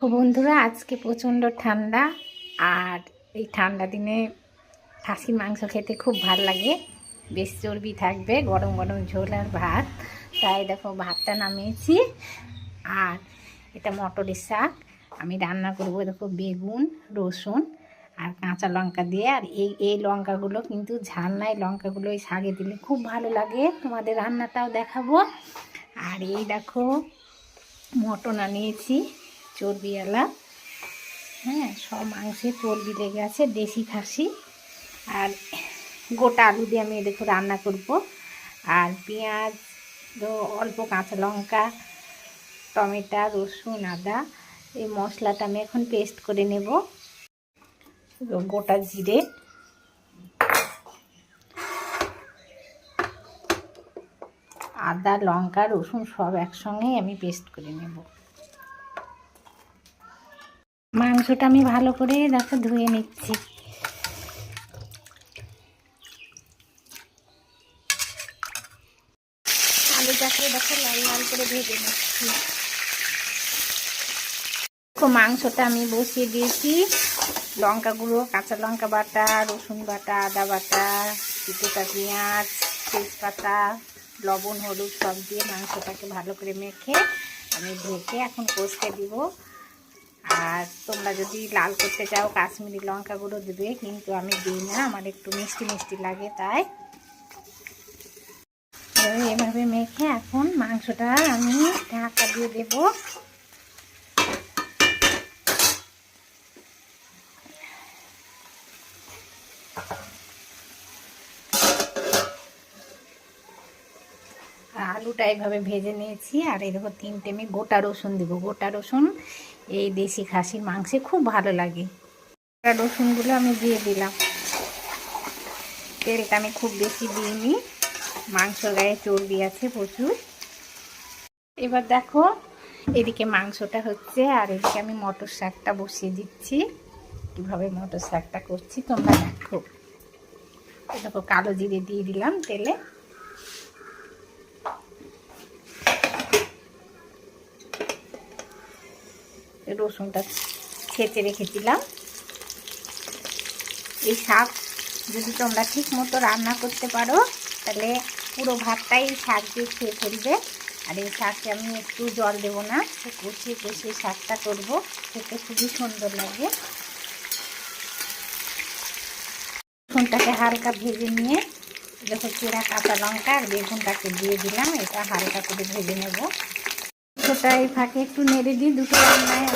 তো বন্ধুরা, আজকে প্রচণ্ড ঠান্ডা। আর এই ঠান্ডা দিনে খাসির মাংস খেতে খুব ভাল লাগে। বেশ চর্বি থাকবে, গরম গরম ঝোল আর ভাত। তাই দেখো ভাতটা নামিয়েছি। আর এটা মটরের শাক আমি রান্না করবো। দেখো বেগুন, রসুন আর কাঁচা লঙ্কা দিয়ে। আর এই লঙ্কাগুলো কিন্তু ঝাল নাই, লঙ্কাগুলো এই শাকে দিলে খুব ভালো লাগে। তোমাদের রান্নাটাও দেখাবো। আর এই দেখো মটন আনিয়েছি চর্বিওয়ালা। হ্যাঁ, সব মাংসে চর্বি লেগে আছে, দেশি খাসি। আর গোটা আলু দিয়ে আমি দেখো রান্না করব। আর পেঁয়াজ, অল্প কাঁচা লঙ্কা, টমেটো, রসুন, আদা, এই মশলাটা আমি এখন পেস্ট করে নেব। গোটা জিরে, আদা, লঙ্কা, রসুন সব একসঙ্গেই আমি পেস্ট করে নেব। মাংসটা আমি ভালো করে দেখো ধুয়ে নিচ্ছি। আলুটাকে দেখো লাল লাল করে ভেজে নিচ্ছি। মাংসটা আমি বসিয়ে দিয়েছি। লঙ্কা গুঁড়ো, কাঁচা লঙ্কা বাটা, রসুন বাটা, আদা বাটা, কিছুটা পেঁয়াজ, তেজপাতা, লবণ, হলুদ সব দিয়ে মাংসটাকে ভালো করে মেখে আমি ঢেকে এখন কষতে দিব। আর তোমরা যদি লাল করতে চাও কাশ্মীরি লঙ্কা গুঁড়ো দেবে, কিন্তু আমি দিই না, আমার একটু মিষ্টি মিষ্টি লাগে। তাই এভাবে মেখে এখন মাংসটা আমি ঢাকা দিয়ে দেব। আলুটা এইভাবে ভেজে নিয়েছি। আর এই দেখো 3টে আমি গোটা রসুন দেবো। গোটা রসুন এই দেশি খাসির মাংসে খুব ভালো লাগে। গোটা রসুনগুলো আমি দিয়ে দিলাম। তেলটা আমি খুব বেশি দিইনি, মাংসর গায়ে চর্বি আছে প্রচুর। এবার দেখো এদিকে মাংসটা হচ্ছে, আর এদিকে আমি মটর শাকটা বসিয়ে দিচ্ছি। কীভাবে মটর শাকটা করছি তোমরা দেখো। দেখো কালো জিরে দিয়ে দিলাম তেলে। রসুনটা ছেঁচে রেখেছিলাম। এই শাক যদি তোমরা ঠিক মতো রান্না করতে পারো তাহলে পুরো ভাতটাই শাক দিয়ে খেয়ে ফেলবে। আর এই শাকে আমি একটু জল দেবো না, কষিয়ে কষিয়ে শাকটা করবো, খেতে খুবই সুন্দর লাগে। রসুনটাকে হালকা ভেজে নিয়ে দেখো চেরা কাঁচা লঙ্কা আর বেগুনটাকে দিয়ে দিলাম। এটা হালকা করে ভেজে নেব। ছোটা এই ফাঁকে একটু নেড়ে দিই। দুটো রান্নায়